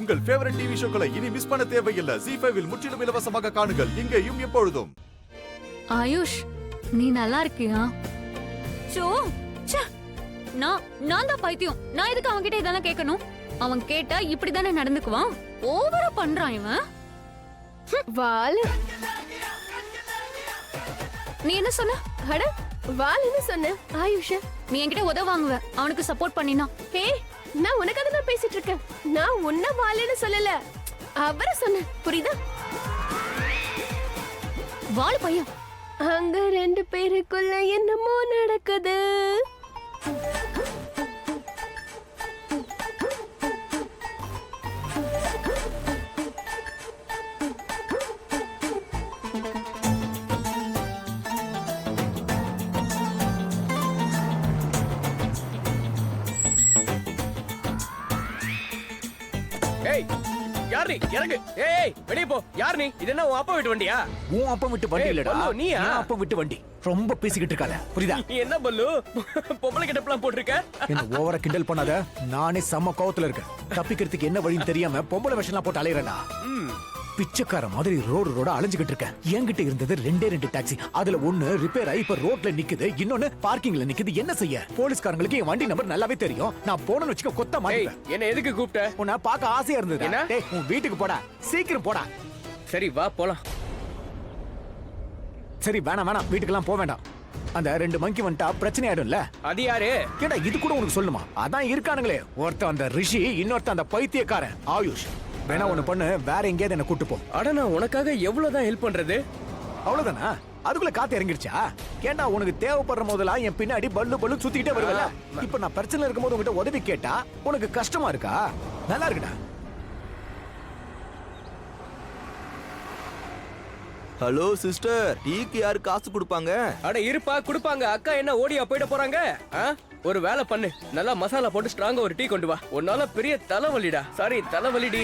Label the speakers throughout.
Speaker 1: உங்கள் favourite TV ஷோக்களை இனி miss பண்ண தேவையில்லை. ZEE5 இல் முற்றிலும் இலவசமாக காணுங்கள், இங்கேயும் எப்பொழுதும்.
Speaker 2: ஆயுஷ், நீ நல்லா இருக்கியா? சோ நான் தான் பைத்தியம். நான் எதுக்கு அவன் கிட்ட இதெல்லாம் கேட்கணும்? அவன் கேட்டா இப்படிதானே நடந்துக்குவான். ஓவரா பண்றான் இவன்.
Speaker 3: வால்,
Speaker 2: நீ என்ன சொன்ன?
Speaker 3: அட வால் என்ன சொன்ன? ஆயுஷ,
Speaker 2: நீ என்கிட்ட உதவ வாங்குவ அவனுக்கு சப்போர்ட் பண்ணினா.
Speaker 3: ஹே, நான் உனக்காக தான் பேசிட்டு இருக்கேன். நான் உன்ன வால்னு சொல்லல, அவரை சொன்னேன். புரியுதா?
Speaker 2: வாழு பையன்.
Speaker 3: அங்க ரெண்டு பேருக்குள்ள என்னமோ நடக்குது.
Speaker 4: ஏய், யார் நீ? இறங்கு. ஏய், வெளிய போ. யார் நீ? இது என்ன உன் அப்பா வீட்டு வண்டியா?
Speaker 5: உன் அப்பா விட்டு வண்டி இல்லடா,
Speaker 4: பல்லு, நீயா?
Speaker 5: என் அப்பா விட்டு வண்டி. ரொம்ப பேசிக்கிட்டு இருக்காத, புரியுதா?
Speaker 4: நீ என்ன பல்லு பொம்பளை கிட்டப்பலாம் போட்டிருக்க?
Speaker 5: என்ன ஓவரா கிண்டல் பண்ணாத. நானே செம்ம கோவத்துல இருக்கேன். தப்பிக்கிறதுக்கு என்ன வழின்னு தெரியாம பொம்பளை வேஷம்லாம் போட்டு அலையறேன்டா. பிச்சைக்கார மாதிரி ரோட அலைஞ்சுகிட்டு இருக்கேன். என்கிட்ட இருந்தது ரெண்டு டாக்ஸி. அதுல ஒண்ணு ரிப்பேர் ஆகி இப்ப ரோட்ல நிக்குது, இன்னொன்னு பார்க்கிங்ல நிக்குது. என்ன செய்ய? போலீஸ்காரங்களுக்கு என் வண்டி நம்பர் நல்லாவே தெரியும். நான் போனேன்னு வச்சுக்க கொத்த மாட்டேன்.
Speaker 4: என்ன எதுக்கு கூப்பிட்ட?
Speaker 5: உன்னை பார்க்க ஆசையா இருந்தது.
Speaker 4: என்ன?
Speaker 5: டேய், உன் வீட்டுக்கு போடா, சீக்கிரம் போடா.
Speaker 4: சரி வா போலாம்.
Speaker 5: சரி வேணாம், வீட்டுக்கெல்லாம் போக வேண்டாம். அந்த ரெண்டு மங்கி வந்துட்டா பிரச்சனை ஆயிடும்ல.
Speaker 4: அது யாரு?
Speaker 5: ஏண்டா இது கூட உனக்கு சொல்லுமா? அதான் இருக்கானுங்களே, ஒருத்தன் அந்த ரிஷி, இன்னொருத்தன் அந்த பைத்தியக்காரன் ஆயுஷ். வேணா ஒண்ணு பண்ணு, வேற எங்கேயாவது என்ன கூட்டு போ.
Speaker 4: அட நான் உனக்காக எவ்வளவுதான் ஹெல்ப் பண்றது?
Speaker 5: அவ்வளவுதானா? அதுக்குள்ள காத்து இறங்கிருச்சா? ஏண்டா உனக்கு தேவைப்படுற போதெல்லாம் என் பின்னாடி பல்லு சுத்திக்கிட்டே வருவல. இப்ப நான் பிரச்சனை இருக்கும்போது உங்ககிட்ட உதவி கேட்டா உனக்கு கஷ்டமா இருக்கா? நல்லா இருக்குடா.
Speaker 6: ஹலோ சிஸ்டர், டீக்கு யாரு காசு கொடுப்பாங்க?
Speaker 4: அட இருப்பா, கொடுப்பாங்க. அக்கா என்ன ஓடியா போயிட போறாங்க? ஒரு வேலை பண்ணு, நல்லா மசாலா போட்டு ஸ்ட்ராங்கா ஒரு டீ கொண்டு வா. உன்னால பெரிய தலைவலிடா. சாரி, தலைவலிடி.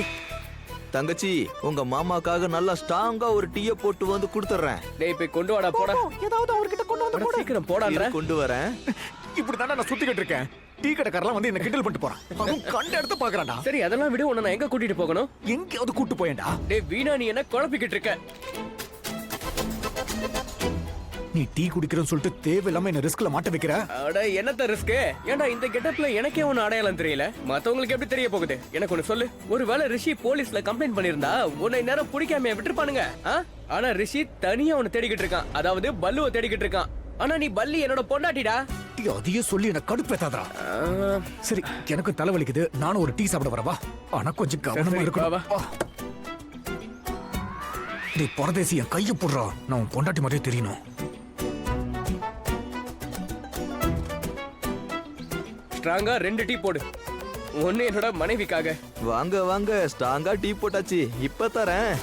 Speaker 6: தங்கச்சி, உங்க மாமாக்காக நல்லா ஸ்ட்ராங்கா ஒரு டீயை போட்டு வந்து கொடுத்துறேன்.
Speaker 4: டேய் போய் கொண்டு வாடா, போடா.
Speaker 5: ஏதாவது அவர்கிட்ட கொண்டு வந்து போடு.
Speaker 4: சீக்கிரம் போடான்ற.
Speaker 6: கொண்டு வரேன்.
Speaker 5: இப்படிதானே நான் சுத்திக்கிட்டு இருக்கேன். டீ கடைக்காரலாம் வந்து என்ன கிண்டல் பண்ணிட்டு போறான். அதுவும் கண்ட எடுத்து பாக்குறான்டா.
Speaker 4: சரி அதெல்லாம் விடு, உன்னை நான் எங்க கூட்டிட்டு போகணும்?
Speaker 5: எங்கேயாவது கூட்டு போயேன்டா.
Speaker 4: டேய் வீணா, நீ என்ன குழப்பிக்கிட்டு இருக்க?
Speaker 5: நீ டீ குடிக்கிறன்னு சொல்லிட்டு தேவையில்லாம என்ன ரிஸ்க்ல மாட்ட வைக்கிற.
Speaker 4: அட என்னத்த ரிஸ்க்? ஏன்டா இந்த கெட்டப்ல எனக்கே ஒன்னு அடையாளம் தெரியல. மத்தவங்களுக்கு எப்படி தெரிய போகுது? எனக்கு ஒன்னு சொல்லு. ஒருவேளை ரிஷி போலீஸ்ல கம்ப்ளைண்ட் பண்ணிருந்தா உன்னை நேரம் பிடிக்காம விட்டுருப்பானுங்க. ஆனா ரிஷி தனியா உன்னை தேடிக்கிட்டு இருக்கான். அதாவது பல்லுவை தேடிக்கிட்டு இருக்கான். ஆனா நீ பல்லி என்னோட பொண்டாட்டிடா.
Speaker 5: அதையே சொல்லி என்ன கடுப்பேத்தாதடா. சரி, எனக்கு தலைவலிக்குது, நானும் ஒரு டீ சாப்பிட வரவா? ஆனா கொஞ்சம் கவனமா இருக்கணும். நீ பரதேசி, என் கையை போடுறா. நான் உன் பொண்டாட்டி மாதிரியே தெரியணும்.
Speaker 4: ஸ்ட்ராங்கா 2 டீ போடு. ஒன்னு என்னோட மனைவிக்காக.
Speaker 6: வாங்க வாங்க, ஸ்ட்ராங்கா டீ போட்டாச்சு, இப்ப தரேன்.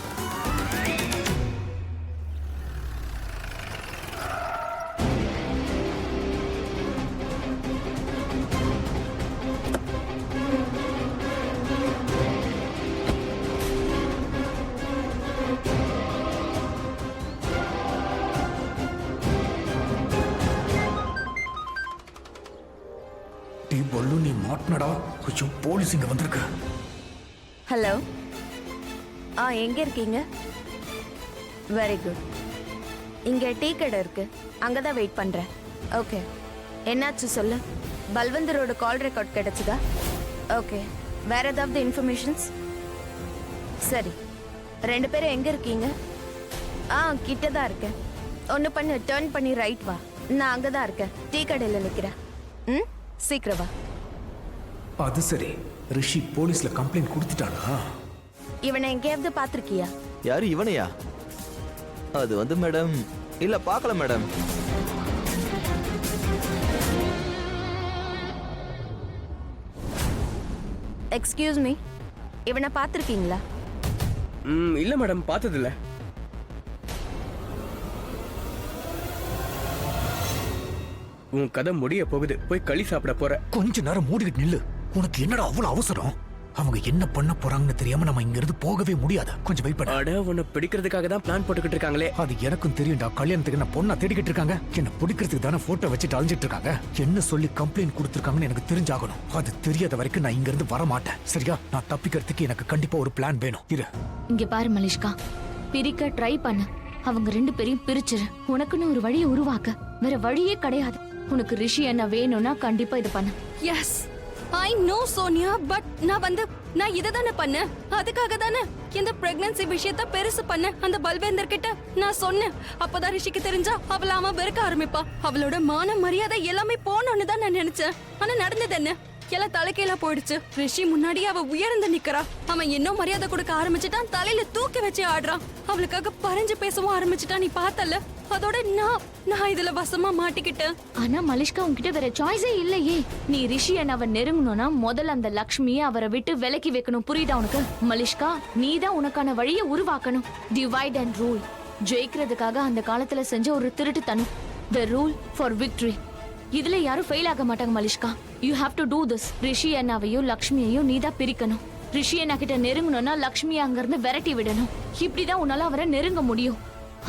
Speaker 5: டீ பல்லு, நீ மாட்டினடா. ஐயோ, போலீஸ் இங்க வந்திருக்கு.
Speaker 3: ஹலோ, எங்க இருக்கீங்க? Very good. இங்க டீ கடை இருக்கு, அங்கதான் வெயிட் பண்றேன். ஓகே, என்னாச்சு சொல்லு. பல்வந்தரோட கால் ரெக்கார்ட் கிடைச்சதா? ஓகே, வேற ஏதாவது இன்ஃபர்மேஷன்ஸ்? சரி, 2 பேரும் எங்க இருக்கீங்க? கிட்ட தான் இருக்கேன். ஒன்னு பண்ணு, டர்ன் பண்ணி ரைட் வா. நான் அங்கதான் இருக்கேன், டீ கடையில நிக்கிறேன். சீக்கிரம் வா.
Speaker 5: அது சரி, ரிஷி போலீஸ்ல கம்ப்ளைண்ட் கொடுத்துட்டானா?
Speaker 3: இவனை எங்கேயாவது பாத்திருக்கியா?
Speaker 6: யாரு இவனையா? அது வந்து மேடம், இல்ல பார்க்கல மேடம்.
Speaker 3: எக்ஸ்கியூஸ் மீ, இவனை பாத்திருக்கீங்களா?
Speaker 4: இல்ல மேடம், பார்த்தது இல்ல. உன் கதை முடிய போகுது. போய் களி சாப்பிட போற.
Speaker 5: கொஞ்ச நேரம் மூடிக்கிட்டு நில்லு. உனக்கு என்னடா அவ்வளவு அவசரம்? அவங்க என்ன பண்ண போறாங்கன்னு தெரியாம நம்ம இங்க இருந்து போகவே முடியாது. கொஞ்சம் வெயிட் பண்ண.
Speaker 4: அட உன்னை பிடிக்கிறதுக்காக தான் பிளான் போட்டுக்கிட்டு இருக்காங்களே.
Speaker 5: அது எனக்கும் தெரியும்டா. கல்யாணத்துக்கு என்ன பொண்ணா தேடிக்கிட்டு இருக்காங்க. என்ன பிடிக்கிறதுக்கு தானே போட்டோ வச்சுட்டு அழிஞ்சிட்டு இருக்காங்க. என்ன சொல்லி கம்ப்ளைண்ட் கொடுத்துருக்காங்கன்னு எனக்கு தெரிஞ்சாகணும். அது தெரியாத வரைக்கும் நான் இங்க இருந்து வர மாட்டேன். சரியா? நான் தப்பிக்கிறதுக்கு எனக்கு கண்டிப்பா ஒரு பிளான் வேணும். இரு.
Speaker 7: இங்க பாரு மலிஷ்கா, பிரிக்க ட்ரை பண்ணு. அவங்க 2 பேரையும் பிரிச்சிரு. உனக்குன்னு ஒரு வழியை உருவாக்க. வேற வழியே கிடையாது. உனக்கு ரிஷி என்ன வேணும்னா கண்டிப்பா இது பண்ணு.
Speaker 2: Yes I know Sonia, but நான் இதை தானே பண்ணேன். அதுக்காக தானே இந்த பிரெக்னன்சி விஷயத்த பெருசு பண்ண அந்த பல்வேந்தர் கிட்ட நான் சொன்னேன். அப்பதான் ரிஷிக்கு தெரிஞ்சா அவளை அவன் வெறுக்க ஆரம்பிப்பா. அவளோட மான மரியாதை எல்லாமே போனோன்னு தான் நான் நினைச்சேன். ஆனா நடந்தது என்ன? எல்லாம் தலைக்கீழா போயிடுச்சு. ரிஷி முன்னாடி அவ உயர்ந்து நிக்கிறா. அவன் இன்னும் மரியாதை கொடுக்க ஆரம்பிச்சுட்டான். தலையில தூக்கி வச்சு ஆடுறான். அவளுக்காக பறிஞ்சு பேசவும் ஆரம்பிச்சுட்டான். நீ பார்த்தல? அதோட நான் இதுல வசமா மாட்டிக்கிட்டேன்.
Speaker 7: ஆனா மலிஷ்கா, உன்கிட்ட வேற சாய்ஸே இல்லையே. நீ ரிஷி அவன் நெருங்கணும்னா முதல்ல அந்த லக்ஷ்மியை அவரை விட்டு விலக்கி வைக்கணும். புரியுதா உனக்கு? மலிஷ்கா, நீ தான் உனக்கான வழியை உருவாக்கணும். Divide and rule. ஜெயிக்கிறதுக்காக அந்த காலத்துல செஞ்ச ஒரு திருட்டுத்தனம். The rule for victory. இதுல யாரும் ஃபெயில் ஆக மாட்டாங்க Malishka. You have to do this. Rishi அண்ணாவையும் லக்ஷ்மியையும் நீ தான் பிரிக்கணும். ரிஷி அண்ணா கிட்ட நெருங்கணும்னா லக்ஷ்மியை அங்கிருந்து விரட்டி விடணும். இப்படிதான் உன்னால அவரை நெருங்க முடியும்.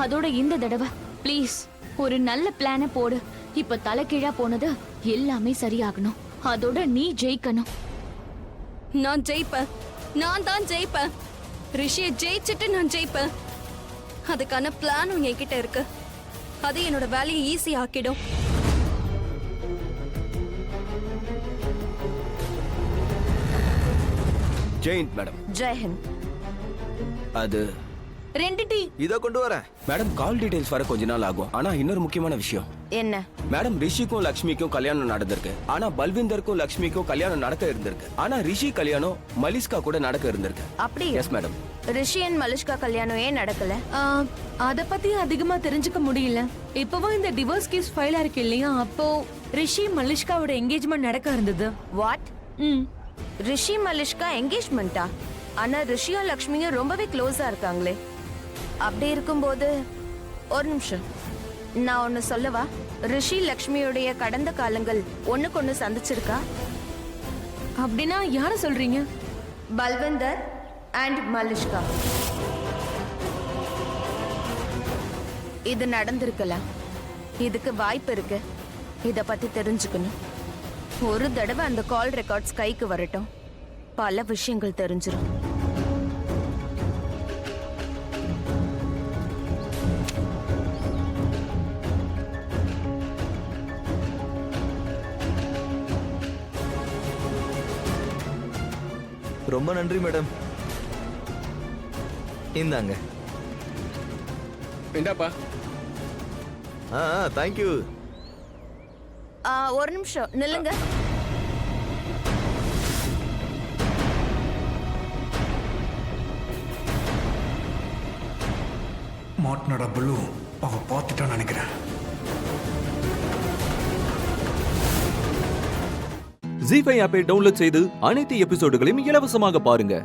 Speaker 7: அதோட இந்த தடவை ப்ளீஸ் ஒரு நல்ல பிளான போடு. இப்ப தலைகீழா போனது எல்லாமே சரியாகணும். அதோட நீ ஜெயிக்கணும்.
Speaker 2: நான் ஜெயிப்பேன். நான் தான் ஜெயிப்பேன். ரிஷியை ஜெயிச்சுட்டு நான் ஜெயிப்பேன். அதுக்கான பிளானும் என்கிட்ட இருக்கு. அது என்னோட வேலையை ஈஸி ஆக்கிடும்.
Speaker 4: ஜெயந்த் மேடம்.
Speaker 3: ஜெயஹிந்த்.
Speaker 6: அது
Speaker 3: 2 டீ.
Speaker 6: இத கொண்டு வரேன்.
Speaker 8: மேடம், கால் டீடைல்ஸ் வர கொஞ்ச நாள் ஆகும். ஆனா இன்னொரு முக்கியமான விஷயம்.
Speaker 3: என்ன?
Speaker 8: மேடம், ரிஷிக்கும் லக்ஷ்மிக்கும் கல்யாணம் நடந்திருக்கு. ஆனா பல்விந்தருக்கும் லக்ஷ்மிக்கும் கல்யாணம் நடக்க இருந்திருக்கு. ஆனா ரிஷி கல்யாணம் மலிஷ்கா கூட நடக்க இருந்திருக்கு.
Speaker 3: அப்படி?
Speaker 8: Yes madam.
Speaker 3: Rishi and Malishka கல்யாணம் ஏன் நடக்கல?
Speaker 9: அத பத்தி அதிகமா தெரிஞ்சுக்க முடியல. இப்பவும் இந்த டிவோர்ஸ் கேஸ் ஃபைலா இருக்கு இல்லையா? அப்போ ரிஷி மலிஷ்காவோட என்கேஜ்மெண்ட் நடக்க இருந்தது.
Speaker 3: வாட்? ரிஷி மலிஷ்கா என்கேஜ்மெண்டா? ஆனா ரிஷியும் லக்ஷ்மியும் ரொம்பவே க்ளோஸா இருக்காங்களே. அப்படி இருக்கும்போது ஒரு நிமிஷம், நான் ஒன்னு சொல்லவா? ரிஷி லக்ஷ்மியுடைய கடந்த காலங்கள் ஒண்ணுக்கொன்னு சந்திச்சிருக்கா?
Speaker 9: அப்படின்னா யார சொல்றீங்க?
Speaker 3: பல்வந்தர் அண்ட் மலிஷ்கா. இது நடந்திருக்கலாம். இதுக்கு வாய்ப்பு இருக்கு. இத பத்தி தெரிஞ்சுக்கணும். ஒரு தடவை அந்த கால் ரெக்கார்ட்ஸ் கைக்கு வரட்டும். பல விஷயங்கள் தெரிஞ்சிடும்.
Speaker 6: ரொம்ப நன்றி மேடம். இந்தாங்க.
Speaker 4: இந்தாப்பா.
Speaker 6: தேங்க்யூ.
Speaker 3: ஒரு நிமிஷம் நில்லுங்க.
Speaker 5: மாட்னடா பலு. அவ பார்த்துட்டான்னு நினைக்கிறேன்.
Speaker 10: ஜீ5 ஆப்பை டவுன்லோட் செய்து அனைத்து எபிசோடுகளையும் இலவசமாக பாருங்க.